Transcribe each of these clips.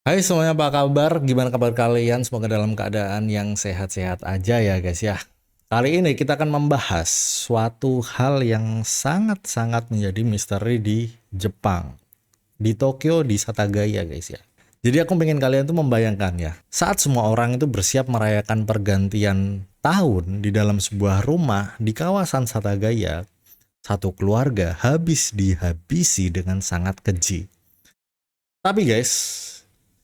Hai semuanya, apa kabar? Gimana kabar kalian? Semoga dalam keadaan yang sehat-sehat aja ya guys ya. Kali ini kita akan membahas suatu hal yang sangat-sangat menjadi misteri di Jepang. Di Tokyo, di Satagaya guys ya. Jadi aku pengen kalian tuh membayangkan ya. Saat semua orang itu bersiap merayakan pergantian tahun di dalam sebuah rumah di kawasan Satagaya, satu keluarga habis dihabisi dengan sangat keji. Tapi guys,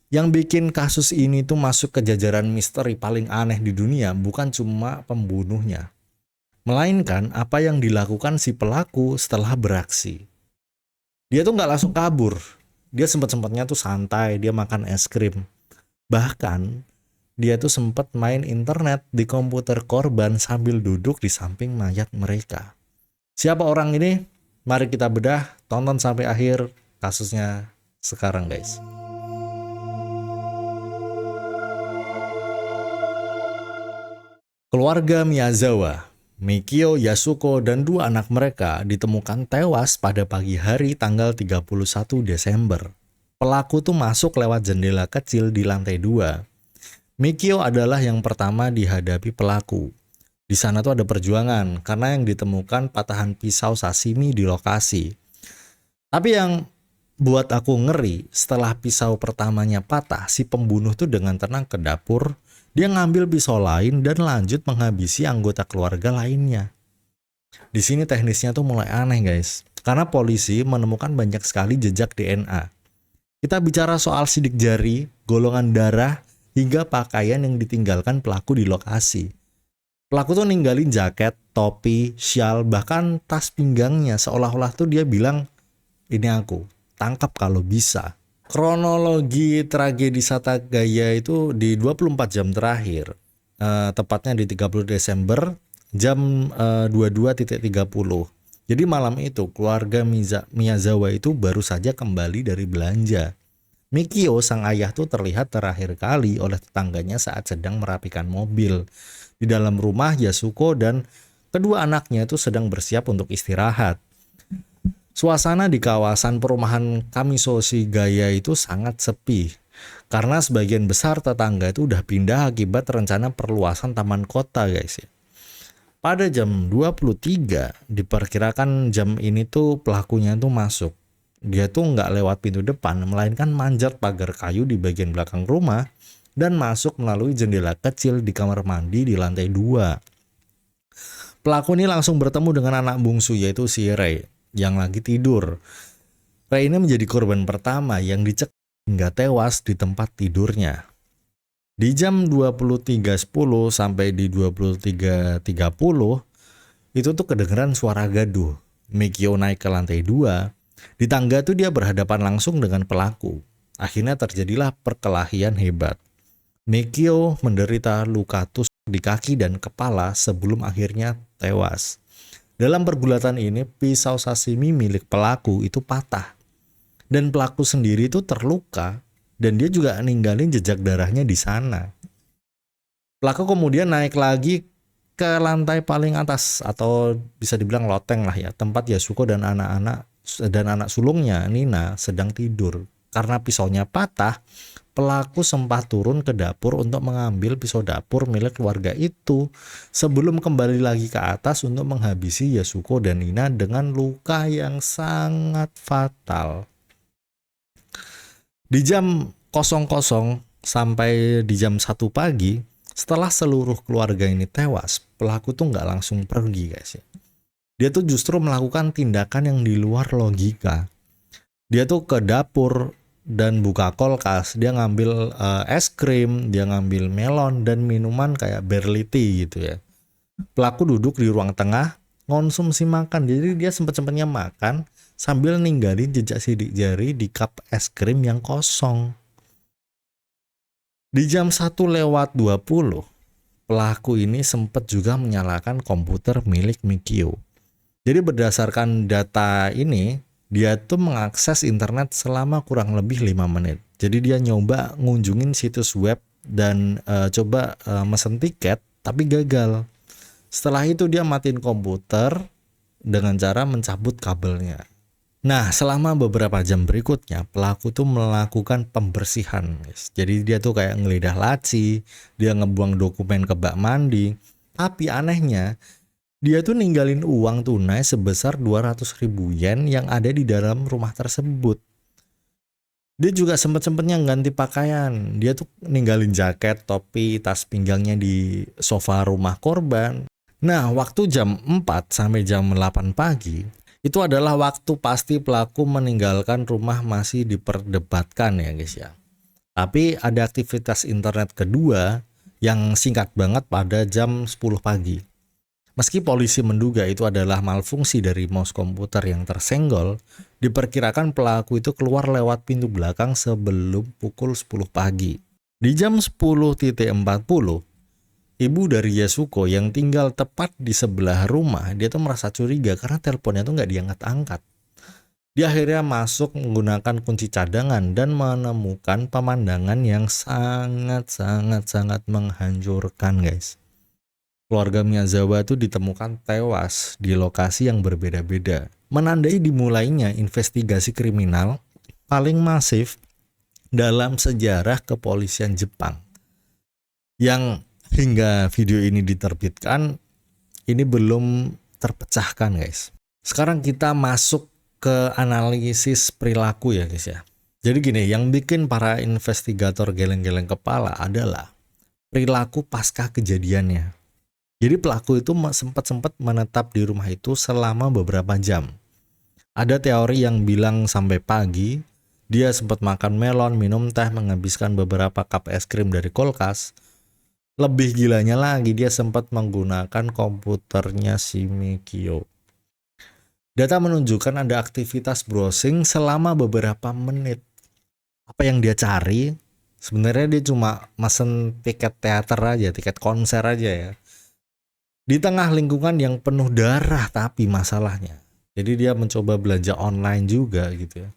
yang bikin kasus ini tuh masuk ke jajaran misteri paling aneh di dunia bukan cuma pembunuhnya, melainkan apa yang dilakukan si pelaku setelah beraksi. Dia tuh nggak langsung kabur, dia sempet-sempetnya tuh santai, dia makan es krim. Bahkan, dia tuh sempat main internet di komputer korban sambil duduk di samping mayat mereka. Siapa orang ini? Mari kita bedah, tonton sampai akhir kasusnya sekarang guys. Keluarga Miyazawa, Mikio, Yasuko, dan dua anak mereka ditemukan tewas pada pagi hari tanggal 31 Desember. Pelaku tuh masuk lewat jendela kecil di lantai 2. Mikio adalah yang pertama dihadapi pelaku. Di sana tuh ada perjuangan karena yang ditemukan patahan pisau sashimi di lokasi. Tapi yang buat aku ngeri, setelah pisau pertamanya patah, si pembunuh tuh dengan tenang ke dapur. Dia ngambil pisau lain dan lanjut menghabisi anggota keluarga lainnya. Di sini teknisnya tuh mulai aneh guys, karena polisi menemukan banyak sekali jejak DNA. Kita bicara soal sidik jari, golongan darah, hingga pakaian yang ditinggalkan pelaku di lokasi. Pelaku tuh ninggalin jaket, topi, syal, bahkan tas pinggangnya, seolah-olah tuh dia bilang, ini aku, tangkap kalau bisa. Kronologi tragedi Satagaya itu di 24 jam terakhir, tepatnya di 30 Desember jam 22.30. Jadi malam itu keluarga Miyazawa itu baru saja kembali dari belanja. Mikio sang ayah tuh terlihat terakhir kali oleh tetangganya saat sedang merapikan mobil. Di dalam rumah Yasuko dan kedua anaknya itu sedang bersiap untuk istirahat. Suasana di kawasan perumahan Kamisoshi Gaya itu sangat sepi karena sebagian besar tetangga itu udah pindah akibat rencana perluasan taman kota guys ya. Pada jam 23 diperkirakan jam ini tuh pelakunya tuh masuk. Dia tuh nggak lewat pintu depan melainkan manjat pagar kayu di bagian belakang rumah dan masuk melalui jendela kecil di kamar mandi di lantai 2. Pelaku ini langsung bertemu dengan anak bungsu yaitu si Rei yang lagi tidur. Ray ini menjadi korban pertama yang dicekik hingga tewas di tempat tidurnya. Di jam 23.10 sampai di 23.30 itu tuh kedengeran suara gaduh. Mikio naik ke lantai 2. Di tangga tuh dia berhadapan langsung dengan pelaku. Akhirnya terjadilah perkelahian hebat. Mikio menderita luka tusuk di kaki dan kepala sebelum akhirnya tewas. Dalam pergulatan ini, pisau sashimi milik pelaku itu patah. Dan pelaku sendiri itu terluka dan dia juga ninggalin jejak darahnya di sana. Pelaku kemudian naik lagi ke lantai paling atas atau bisa dibilang loteng lah ya, tempat Yasuko dan anak sulungnya Nina sedang tidur. Karena pisaunya patah, pelaku sempat turun ke dapur untuk mengambil pisau dapur milik keluarga itu sebelum kembali lagi ke atas untuk menghabisi Yasuko dan Nina dengan luka yang sangat fatal. Di jam 00 sampai di jam 1 pagi, setelah seluruh keluarga ini tewas, pelaku tuh nggak langsung pergi guys ya. Dia tuh justru melakukan tindakan yang di luar logika. Dia tuh ke dapur dan buka kulkas, dia ngambil es krim, dia ngambil melon dan minuman kayak berli tea gitu ya. Pelaku duduk di ruang tengah, konsumsi makan, jadi dia sempet-sempetnya makan sambil ninggalin jejak sidik jari di cup es krim yang kosong. Di jam 1:20, pelaku ini sempat juga menyalakan komputer milik Mikio. Jadi berdasarkan data ini, dia tuh mengakses internet selama kurang lebih 5 menit. Jadi dia nyoba ngunjungin situs web dan coba mesen tiket tapi gagal. Setelah itu dia matiin komputer dengan cara mencabut kabelnya. Nah, selama beberapa jam berikutnya, pelaku tuh melakukan pembersihan, guys. Jadi dia tuh kayak ngelidah laci, dia ngebuang dokumen ke bak mandi. Tapi anehnya, dia tuh ninggalin uang tunai sebesar 200.000 yen yang ada di dalam rumah tersebut. Dia juga sempet-sempetnya ganti pakaian. Dia tuh ninggalin jaket, topi, tas pinggangnya di sofa rumah korban. Nah, waktu jam 4 sampai jam 8 pagi, itu adalah waktu pasti pelaku meninggalkan rumah masih diperdebatkan ya guys ya. Tapi ada aktivitas internet kedua yang singkat banget pada jam 10 pagi. Meski polisi menduga itu adalah malfungsi dari mouse komputer yang tersenggol, diperkirakan pelaku itu keluar lewat pintu belakang sebelum pukul 10 pagi. Di jam 10.40, ibu dari Yasuko yang tinggal tepat di sebelah rumah, dia tuh merasa curiga karena teleponnya tuh nggak diangkat-angkat. Dia akhirnya masuk menggunakan kunci cadangan dan menemukan pemandangan yang sangat menghancurkan guys. Keluarga Miyazawa itu ditemukan tewas di lokasi yang berbeda-beda, menandai dimulainya investigasi kriminal paling masif dalam sejarah kepolisian Jepang. Yang hingga video ini diterbitkan, ini belum terpecahkan guys. Sekarang kita masuk ke analisis perilaku ya guys ya. Jadi gini, yang bikin para investigator geleng-geleng kepala adalah perilaku pasca kejadiannya. Jadi pelaku itu sempat menetap di rumah itu selama beberapa jam. Ada teori yang bilang sampai pagi, dia sempat makan melon, minum teh, menghabiskan beberapa cup es krim dari kulkas. Lebih gilanya lagi, dia sempat menggunakan komputernya si Mikio. Data menunjukkan ada aktivitas browsing selama beberapa menit. Apa yang dia cari? Sebenarnya dia cuma mesen tiket teater aja, tiket konser aja ya. Di tengah lingkungan yang penuh darah tapi masalahnya. Jadi dia mencoba belanja online juga gitu ya.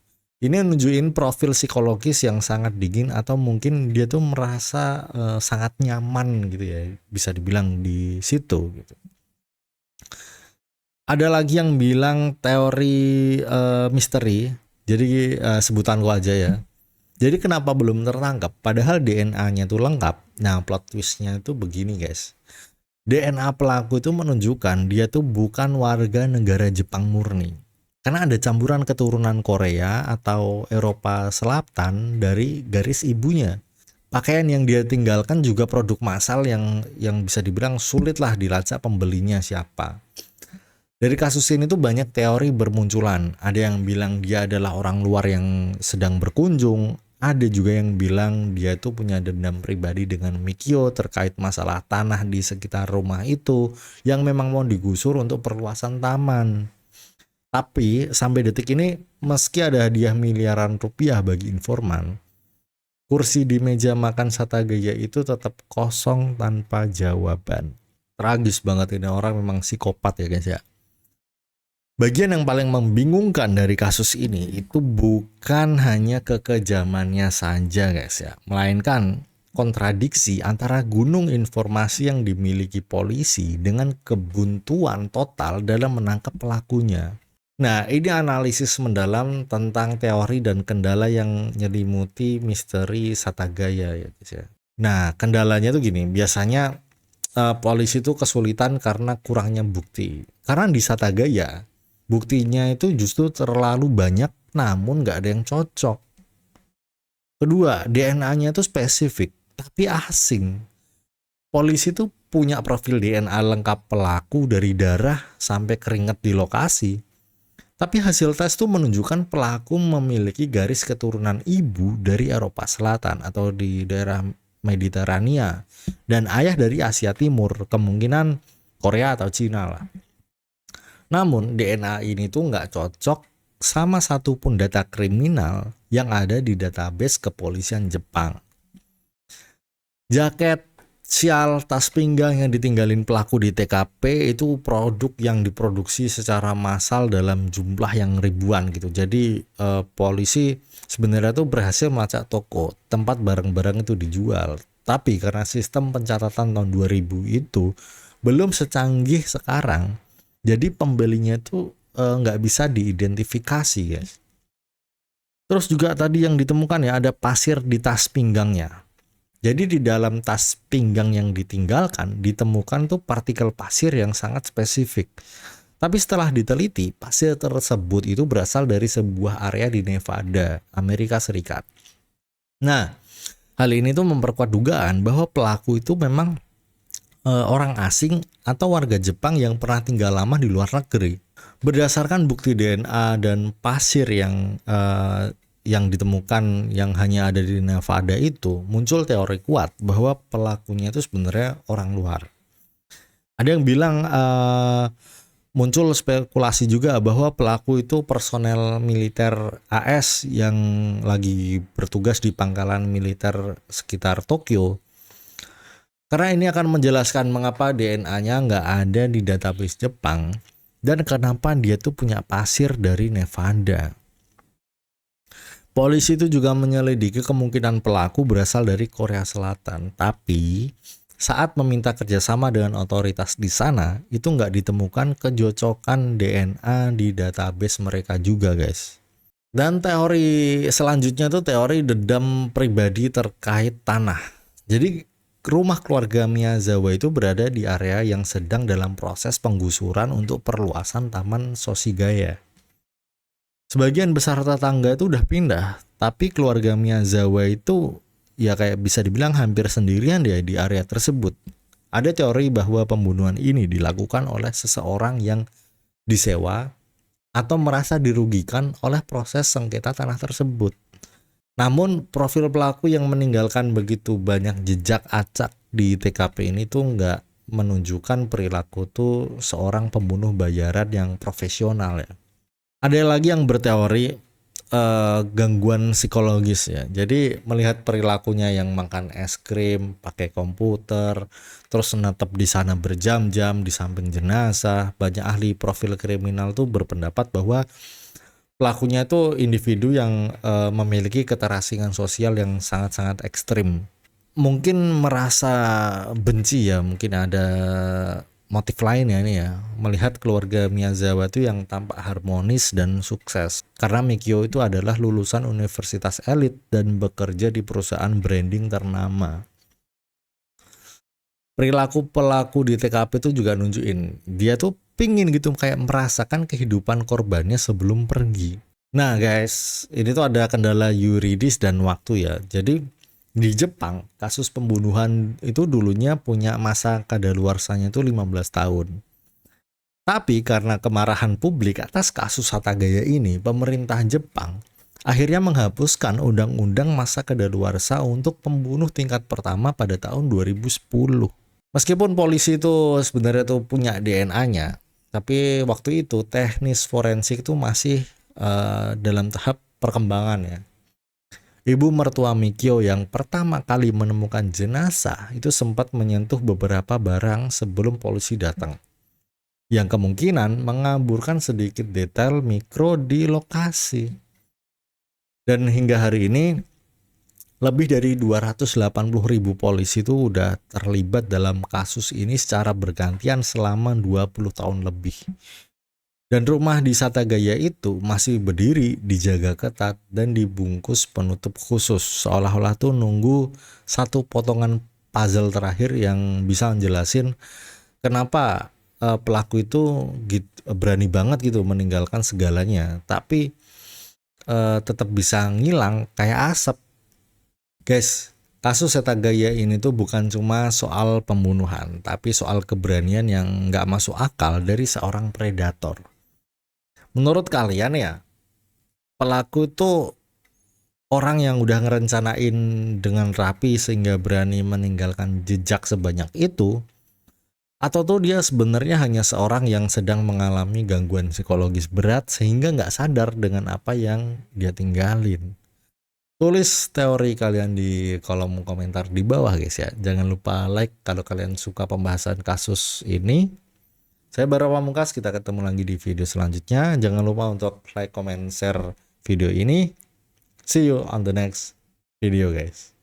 Ini nunjukin profil psikologis yang sangat dingin atau mungkin dia tuh merasa sangat nyaman gitu ya. Bisa dibilang di situ gitu. Ada lagi yang bilang teori misteri. Jadi sebutanku aja ya. Jadi kenapa belum tertangkap? Padahal DNA-nya tuh lengkap. Nah plot twist-nya itu begini guys. DNA pelaku itu menunjukkan dia tuh bukan warga negara Jepang murni. Karena ada campuran keturunan Korea atau Eropa Selatan dari garis ibunya. Pakaian yang dia tinggalkan juga produk massal yang bisa dibilang sulit lah dilacak pembelinya siapa. Dari kasus ini tuh banyak teori bermunculan. Ada yang bilang dia adalah orang luar yang sedang berkunjung. Ada juga yang bilang dia tuh punya dendam pribadi dengan Mikio terkait masalah tanah di sekitar rumah itu yang memang mau digusur untuk perluasan taman. Tapi sampai detik ini meski ada hadiah miliaran rupiah bagi informan, kursi di meja makan Satagaya itu tetap kosong tanpa jawaban. Tragis banget, ini orang memang psikopat ya guys ya. Bagian yang paling membingungkan dari kasus ini itu bukan hanya kekejamannya saja guys ya, melainkan kontradiksi antara gunung informasi yang dimiliki polisi dengan kebuntuan total dalam menangkap pelakunya. Nah, ini analisis mendalam tentang teori dan kendala yang menyelimuti misteri Satagaya ya guys ya. Nah, kendalanya tuh gini, biasanya polisi tuh kesulitan karena kurangnya bukti. Karena di Satagaya buktinya itu justru terlalu banyak namun nggak ada yang cocok. Kedua, DNA-nya itu spesifik tapi asing. Polisi tuh punya profil DNA lengkap pelaku dari darah sampai keringat di lokasi. Tapi hasil tes tuh menunjukkan pelaku memiliki garis keturunan ibu dari Eropa Selatan atau di daerah Mediterania dan ayah dari Asia Timur, kemungkinan Korea atau Cina lah. Namun DNA ini tuh nggak cocok sama satupun data kriminal yang ada di database kepolisian Jepang. Jaket, sial, tas pinggang yang ditinggalin pelaku di TKP itu produk yang diproduksi secara massal dalam jumlah yang ribuan gitu. Jadi polisi sebenarnya tuh berhasil melacak toko tempat barang-barang itu dijual. Tapi karena sistem pencatatan tahun 2000 itu belum secanggih sekarang, jadi pembelinya tuh nggak bisa diidentifikasi, guys. Terus juga tadi yang ditemukan ya, ada pasir di tas pinggangnya. Jadi di dalam tas pinggang yang ditinggalkan ditemukan tuh partikel pasir yang sangat spesifik. Tapi setelah diteliti, pasir tersebut itu berasal dari sebuah area di Nevada, Amerika Serikat. Nah, hal ini tuh memperkuat dugaan bahwa pelaku itu memang orang asing atau warga Jepang yang pernah tinggal lama di luar negeri. Berdasarkan bukti DNA dan pasir yang ditemukan yang hanya ada di Nevada itu, muncul teori kuat bahwa pelakunya itu sebenarnya orang luar. Ada yang bilang muncul spekulasi juga bahwa pelaku itu personel militer AS yang lagi bertugas di pangkalan militer sekitar Tokyo. Karena ini akan menjelaskan mengapa DNA-nya nggak ada di database Jepang dan kenapa dia tuh punya pasir dari Nevada. Polisi itu juga menyelidiki kemungkinan pelaku berasal dari Korea Selatan, tapi saat meminta kerjasama dengan otoritas di sana, itu nggak ditemukan kecocokan DNA di database mereka juga, guys. Dan teori selanjutnya tuh teori dendam pribadi terkait tanah. Jadi rumah keluarga Miyazawa itu berada di area yang sedang dalam proses penggusuran untuk perluasan Taman Soshigaya. Sebagian besar tetangga itu udah pindah, tapi keluarga Miyazawa itu ya kayak bisa dibilang hampir sendirian dia di area tersebut. Ada teori bahwa pembunuhan ini dilakukan oleh seseorang yang disewa atau merasa dirugikan oleh proses sengketa tanah tersebut. Namun profil pelaku yang meninggalkan begitu banyak jejak acak di TKP ini tuh nggak menunjukkan perilaku tuh seorang pembunuh bayaran yang profesional ya. Ada lagi yang berteori gangguan psikologis ya. Jadi melihat perilakunya yang makan es krim, pakai komputer, terus menetap di sana berjam-jam di samping jenazah. Banyak ahli profil kriminal tuh berpendapat bahwa pelakunya itu individu yang memiliki keterasingan sosial yang sangat-sangat ekstrim. Mungkin merasa benci ya, mungkin ada motif lain ya ini ya, melihat keluarga Miyazawa itu yang tampak harmonis dan sukses. Karena Mikio itu adalah lulusan universitas elit dan bekerja di perusahaan branding ternama. Perilaku pelaku di TKP itu juga nunjukin dia tuh pingin gitu kayak merasakan kehidupan korbannya sebelum pergi. Nah guys, ini tuh ada kendala yuridis dan waktu ya. Jadi di Jepang, kasus pembunuhan itu dulunya punya masa kadaluarsanya itu 15 tahun. Tapi karena kemarahan publik atas kasus Hatagaya ini, pemerintah Jepang akhirnya menghapuskan undang-undang masa kadaluarsa untuk pembunuh tingkat pertama pada tahun 2010. Meskipun polisi itu sebenarnya tuh punya DNA-nya, tapi waktu itu teknis forensik itu masih dalam tahap perkembangan ya. Ibu mertua Mikio yang pertama kali menemukan jenazah itu sempat menyentuh beberapa barang sebelum polisi datang, yang kemungkinan mengaburkan sedikit detail mikro di lokasi. Dan hingga hari ini lebih dari 280.000 polisi itu udah terlibat dalam kasus ini secara bergantian selama 20 tahun lebih. Dan rumah di Satagaya itu masih berdiri, dijaga ketat, dan dibungkus penutup khusus. Seolah-olah tuh nunggu satu potongan puzzle terakhir yang bisa menjelasin kenapa pelaku itu berani banget gitu meninggalkan segalanya. Tapi tetap bisa ngilang kayak asap. Guys, kasus Satagaya ini tuh bukan cuma soal pembunuhan, tapi soal keberanian yang nggak masuk akal dari seorang predator. Menurut kalian ya, pelaku itu orang yang udah ngerencanain dengan rapi sehingga berani meninggalkan jejak sebanyak itu, atau tuh dia sebenarnya hanya seorang yang sedang mengalami gangguan psikologis berat sehingga nggak sadar dengan apa yang dia tinggalin? Tulis teori kalian di kolom komentar di bawah guys ya. Jangan lupa like kalau kalian suka pembahasan kasus ini. Saya Bara Pamungkas, kita ketemu lagi di video selanjutnya. Jangan lupa untuk like, comment, share video ini. See you on the next video guys.